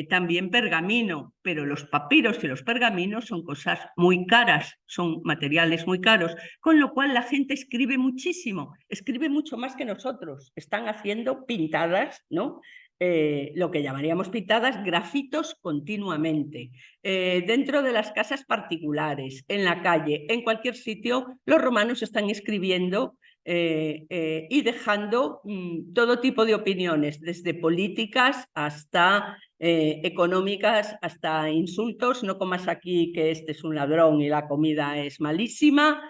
también pergamino, pero los papiros y los pergaminos son cosas muy caras, son materiales muy caros, con lo cual la gente escribe muchísimo, escribe mucho más que nosotros. Están haciendo pintadas, ¿no? Lo que llamaríamos pintadas, grafitos continuamente. Dentro de las casas particulares, en la calle, en cualquier sitio, los romanos están escribiendo y dejando todo tipo de opiniones, desde políticas hasta económicas, hasta insultos. No comas aquí que este es un ladrón y la comida es malísima.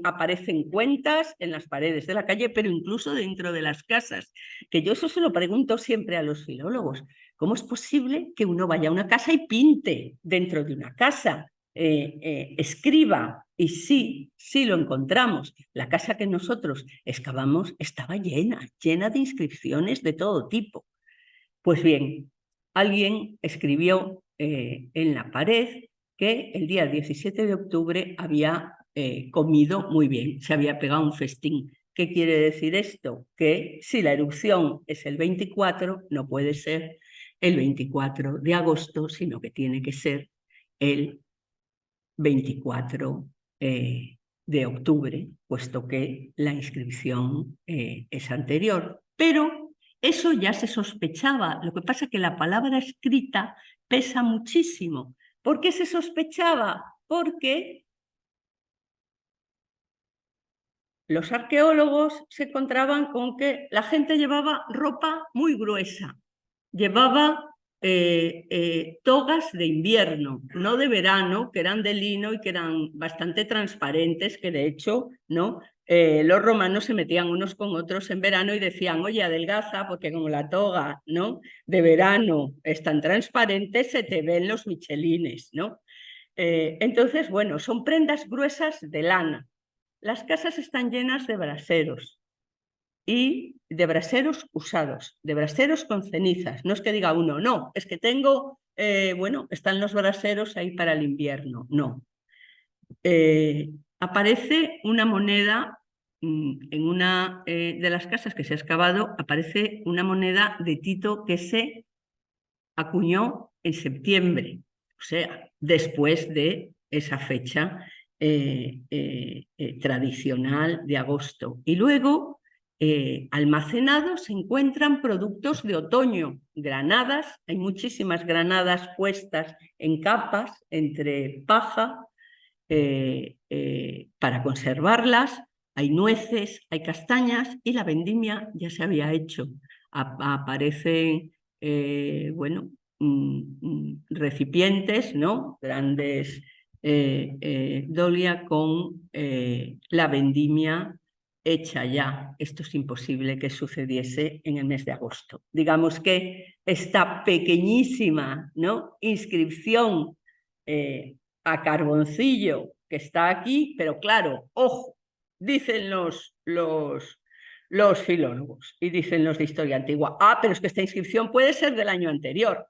Aparecen cuentas en las paredes de la calle, pero incluso dentro de las casas, que yo eso se lo pregunto siempre a los filólogos. ¿Cómo es posible que uno vaya a una casa y pinte dentro de una casa? Escriba, y sí lo encontramos. La casa que nosotros excavamos estaba llena de inscripciones de todo tipo. Pues bien, alguien escribió en la pared que el día 17 de octubre había comido muy bien, se había pegado un festín. ¿Qué quiere decir esto? Que si la erupción es el 24, no puede ser el 24 de agosto, sino que tiene que ser el 24 de octubre, puesto que la inscripción es anterior. Pero eso ya se sospechaba. Lo que pasa es que la palabra escrita pesa muchísimo. ¿Por qué se sospechaba? Porque los arqueólogos se encontraban con que la gente llevaba ropa muy gruesa, llevaba togas de invierno, no de verano, que eran de lino y que eran bastante transparentes, que de hecho, ¿no? Los romanos se metían unos con otros en verano y decían, oye, adelgaza, porque como la toga, ¿no?, de verano es tan transparente, se te ven los michelines, ¿no? Entonces, bueno, son prendas gruesas de lana. Las casas están llenas de braseros y de braseros usados, de braseros con cenizas. No es que diga uno, no, es que tengo, bueno, están los braseros ahí para el invierno. No. Aparece una moneda, en una de las casas que se ha excavado, aparece una moneda de Tito que se acuñó en septiembre, o sea, después de esa fecha tradicional de agosto. Y luego, almacenados, se encuentran productos de otoño, granadas, hay muchísimas granadas puestas en capas entre paja para conservarlas, hay nueces, hay castañas y la vendimia ya se había hecho. Aparecen bueno, recipientes, ¿no?, grandes dolia con la vendimia hecha ya. Esto es imposible que sucediese en el mes de agosto. Digamos que esta pequeñísima, ¿no?, inscripción a carboncillo que está aquí, pero claro, ojo, dicen los filólogos y dicen los de historia antigua, pero es que esta inscripción puede ser del año anterior.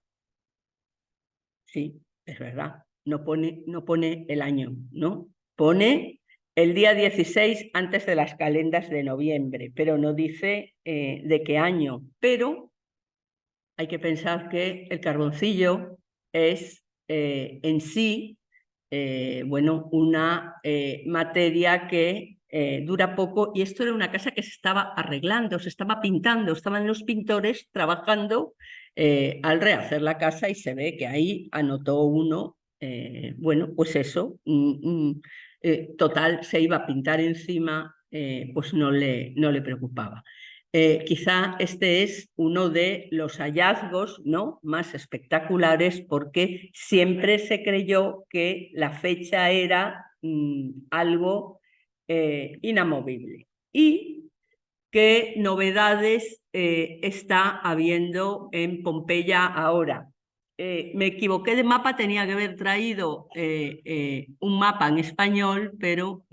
Sí, es verdad, no pone el año, ¿no? Pone el día 16 antes de las calendas de noviembre, pero no dice de qué año. Pero hay que pensar que el carboncillo es en sí, bueno, una materia que dura poco, y esto era una casa que se estaba arreglando, se estaba pintando, estaban los pintores trabajando al rehacer la casa, y se ve que ahí anotó uno, bueno, pues eso, total, se iba a pintar encima, pues no le preocupaba. Quizá este es uno de los hallazgos, ¿no?, más espectaculares, porque siempre se creyó que la fecha era algo inamovible. ¿Y qué novedades está habiendo en Pompeya ahora? Me equivoqué de mapa, tenía que haber traído un mapa en español, pero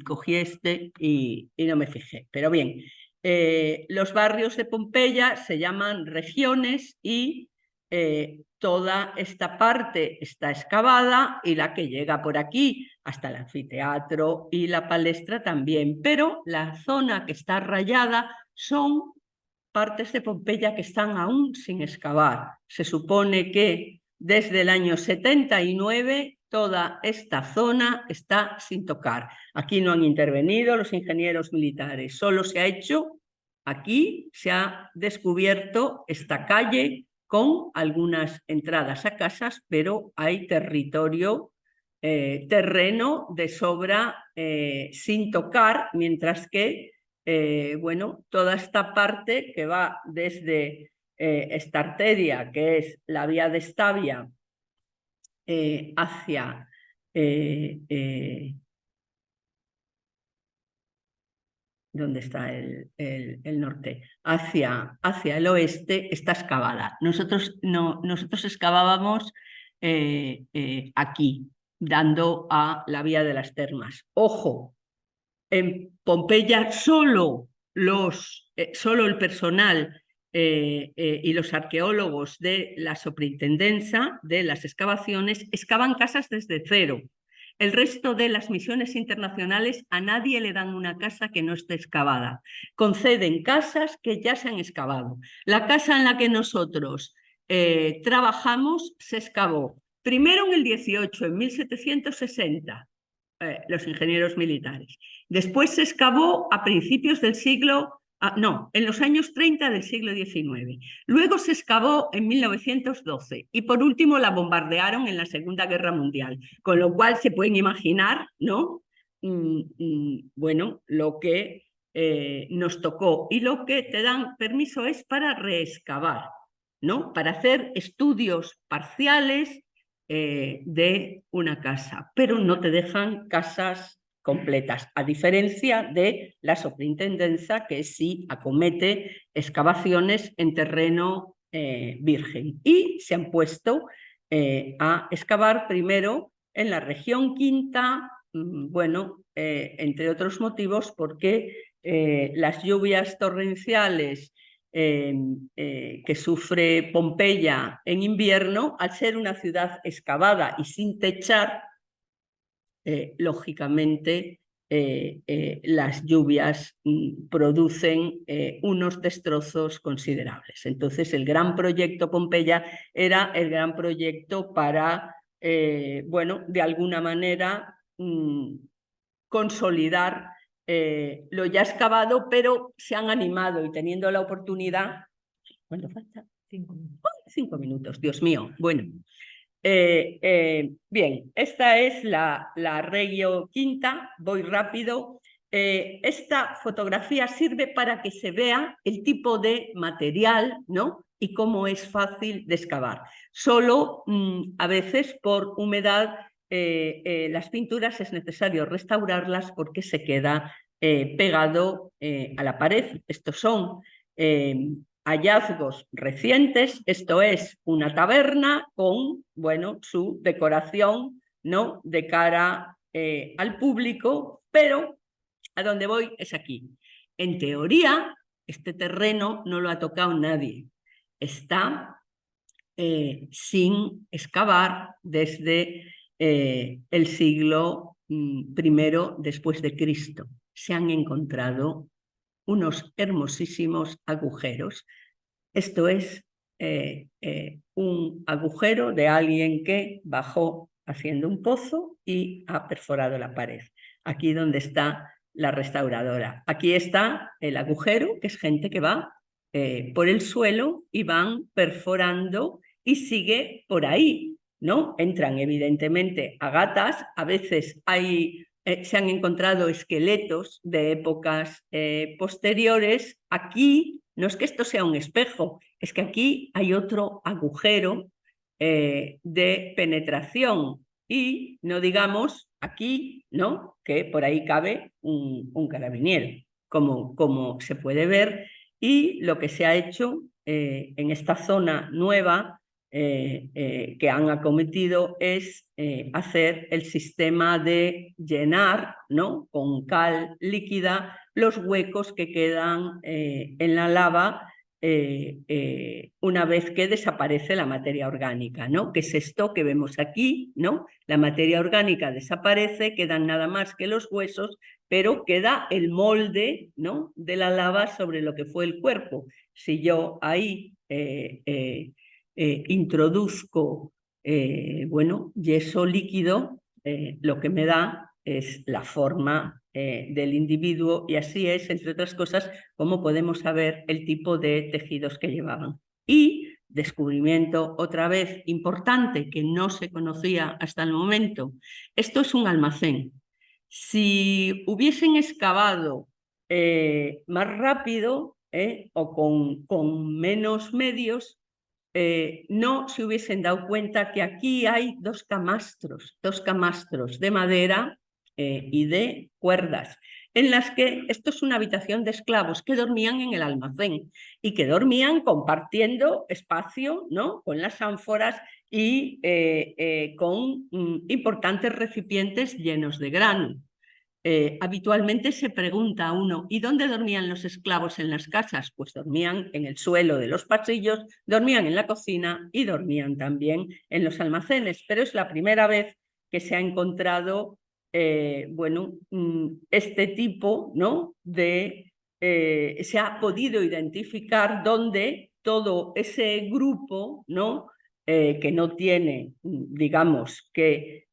cogí este y no me fijé. Pero bien, los barrios de Pompeya se llaman regiones, y toda esta parte está excavada, y la que llega por aquí hasta el anfiteatro y la palestra también, pero la zona que está rayada son partes de Pompeya que están aún sin excavar. Se supone que desde el año 79 toda esta zona está sin tocar. Aquí no han intervenido los ingenieros militares, solo se ha hecho, aquí se ha descubierto esta calle con algunas entradas a casas, pero hay territorio, terreno de sobra sin tocar, mientras que bueno, toda esta parte que va desde esta arteria, que es la vía de Stabia, hacia ¿dónde está el norte? Hacia el oeste está excavada. Nosotros excavábamos aquí, dando a la vía de las termas. Ojo, en Pompeya solo el personal y los arqueólogos de la superintendencia de las excavaciones excavan casas desde cero. El resto de las misiones internacionales a nadie le dan una casa que no esté excavada. Conceden casas que ya se han excavado. La casa en la que nosotros trabajamos se excavó primero en el 18, en 1760. Los ingenieros militares. Después se excavó a principios del siglo, en los años 30 del siglo XIX. Luego se excavó en 1912 y por último la bombardearon en la Segunda Guerra Mundial, con lo cual se pueden imaginar, ¿no? Bueno, lo que nos tocó, y lo que te dan permiso es para reexcavar, ¿no? Para hacer estudios parciales de una casa, pero no te dejan casas completas, a diferencia de la superintendencia, que sí acomete excavaciones en terreno virgen. Y se han puesto a excavar primero en la región quinta, bueno, entre otros motivos, porque las lluvias torrenciales que sufre Pompeya en invierno, al ser una ciudad excavada y sin techar, lógicamente las lluvias producen unos destrozos considerables. Entonces, el gran proyecto Pompeya era el gran proyecto para, bueno, de alguna manera consolidar lo ya excavado, pero se han animado y teniendo la oportunidad. ¿Cuánto falta? 5 minutos. 5 minutos, Dios mío. Bueno, bien, esta es la Regio Quinta, voy rápido. Esta fotografía sirve para que se vea el tipo de material, ¿no?, y cómo es fácil de excavar. Solo a veces por humedad las pinturas es necesario restaurarlas porque se queda pegado a la pared. Estos son hallazgos recientes. Esto es una taberna con, bueno, su decoración, ¿no?, de cara al público, pero a donde voy es aquí. En teoría, este terreno no lo ha tocado nadie. Está sin excavar desde el siglo I después de Cristo. Se han encontrado unos hermosísimos agujeros. Esto es un agujero de alguien que bajó haciendo un pozo y ha perforado la pared. Aquí donde está la restauradora. Aquí está el agujero, que es gente que va por el suelo y van perforando y sigue por ahí, ¿no? Entran evidentemente a gatas, a veces se han encontrado esqueletos de épocas posteriores. Aquí no es que esto sea un espejo, es que aquí hay otro agujero de penetración y no digamos aquí, ¿no? Que por ahí cabe un carabiniero, como se puede ver, y lo que se ha hecho en esta zona nueva que han acometido es hacer el sistema de llenar, ¿no? Con cal líquida los huecos que quedan en la lava una vez que desaparece la materia orgánica, ¿no? Que es esto que vemos aquí, ¿no? La materia orgánica desaparece, quedan nada más que los huesos, pero queda el molde, ¿no? De la lava sobre lo que fue el cuerpo. Si yo ahí introduzco, bueno, yeso líquido, lo que me da es la forma del individuo y así es, entre otras cosas, cómo podemos saber el tipo de tejidos que llevaban. Y descubrimiento otra vez importante que no se conocía hasta el momento, esto es un almacén. Si hubiesen excavado más rápido o con menos medios, no se hubiesen dado cuenta que aquí hay dos camastros de madera y de cuerdas, en las que esto es una habitación de esclavos que dormían en el almacén y que dormían compartiendo espacio, ¿no? Con las ánforas y con importantes recipientes llenos de grano. Habitualmente se pregunta a uno, ¿y dónde dormían los esclavos en las casas? Pues dormían en el suelo de los pasillos, dormían en la cocina y dormían también en los almacenes, pero es la primera vez que se ha encontrado bueno, este tipo, ¿no? Se ha podido identificar dónde todo ese grupo, ¿no? Que no tiene, digamos, que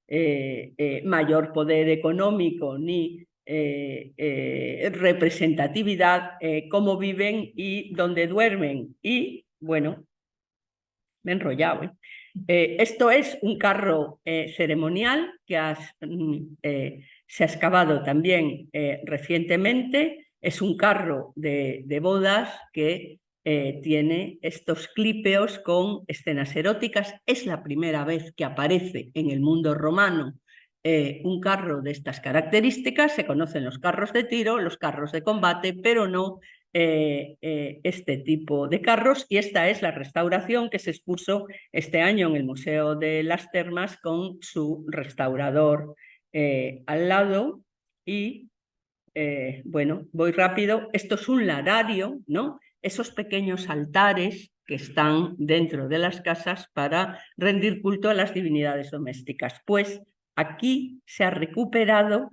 mayor poder económico ni representatividad, cómo viven y dónde duermen. Y bueno, me he enrollado. Esto es un carro ceremonial que se ha excavado también recientemente. Es un carro de bodas que tiene estos clípeos con escenas eróticas. Es la primera vez que aparece en el mundo romano un carro de estas características. Se conocen los carros de tiro, los carros de combate, pero no este tipo de carros, y esta es la restauración que se expuso este año en el Museo de las Termas con su restaurador al lado. Y bueno, voy rápido. Esto es un larario, ¿no? Esos pequeños altares que están dentro de las casas para rendir culto a las divinidades domésticas. Pues aquí se ha recuperado.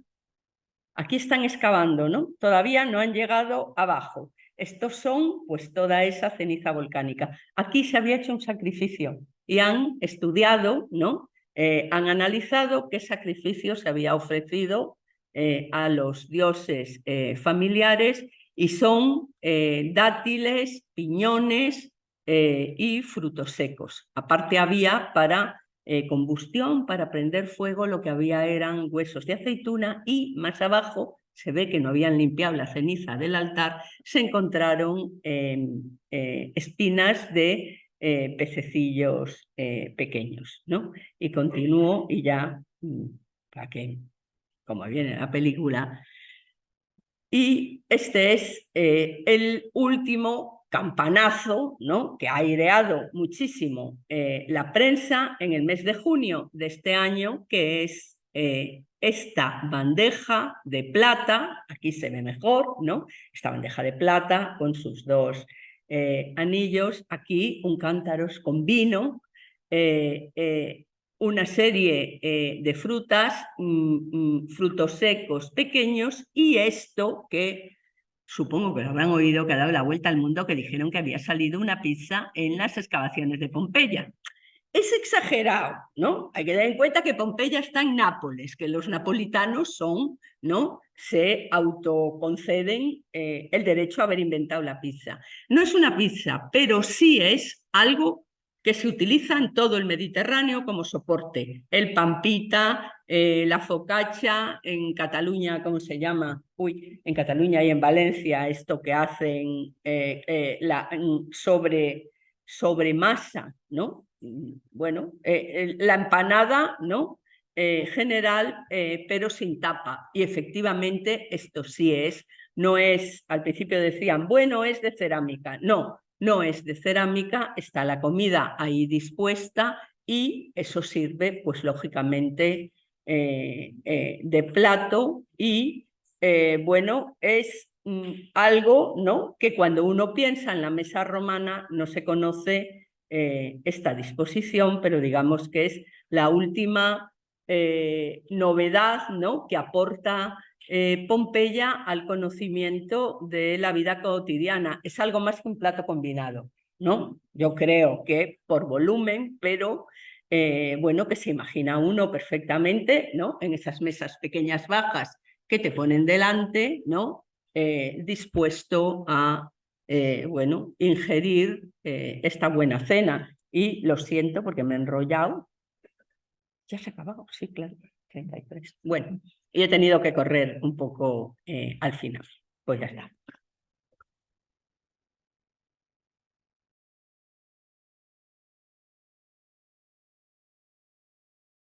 Aquí están excavando, ¿no? Todavía no han llegado abajo. Estos son, pues, toda esa ceniza volcánica. Aquí se había hecho un sacrificio y han estudiado, ¿no? Han analizado qué sacrificio se había ofrecido a los dioses familiares y son dátiles, piñones y frutos secos. Aparte había para combustión, para prender fuego, lo que había eran huesos de aceituna y más abajo, se ve que no habían limpiado la ceniza del altar, se encontraron espinas de pececillos pequeños, ¿no? Y continúo y ya, para que, como viene en la película. Y este es el último campanazo, ¿no? Que ha aireado muchísimo la prensa en el mes de junio de este año, que es esta bandeja de plata, aquí se ve mejor, ¿no? Esta bandeja de plata con sus dos anillos, aquí un cántaros con vino, una serie de frutas, frutos secos pequeños, y esto que supongo que lo habrán oído, que ha dado la vuelta al mundo, que dijeron que había salido una pizza en las excavaciones de Pompeya. Es exagerado, ¿no? Hay que tener en cuenta que Pompeya está en Nápoles, que los napolitanos son, ¿no? Se autoconceden el derecho a haber inventado la pizza. No es una pizza, pero sí es algo que se utiliza en todo el Mediterráneo como soporte. El pan pita, la focaccia, en Cataluña, ¿cómo se llama? Uy, en Cataluña y en Valencia, esto que hacen sobre masa, ¿no? Bueno, la empanada, ¿no? General, pero sin tapa. Y efectivamente esto sí es, no es, al principio decían, bueno, es de cerámica. No, no es de cerámica, está la comida ahí dispuesta y eso sirve, pues lógicamente, de plato y, bueno, es algo, ¿no? Que cuando uno piensa en la mesa romana no se conoce esta disposición, pero digamos que es la última novedad, ¿no? Que aporta Pompeya al conocimiento de la vida cotidiana. Es algo más que un plato combinado, ¿no? Yo creo que por volumen, pero bueno, que se imagina uno perfectamente, ¿no? En esas mesas pequeñas bajas que te ponen delante, ¿no? Dispuesto a, bueno, ingerir esta buena cena. Y lo siento porque me he enrollado. ¿Ya se ha acabado? Sí, claro. 33. Bueno, y he tenido que correr un poco al final. Pues ya está.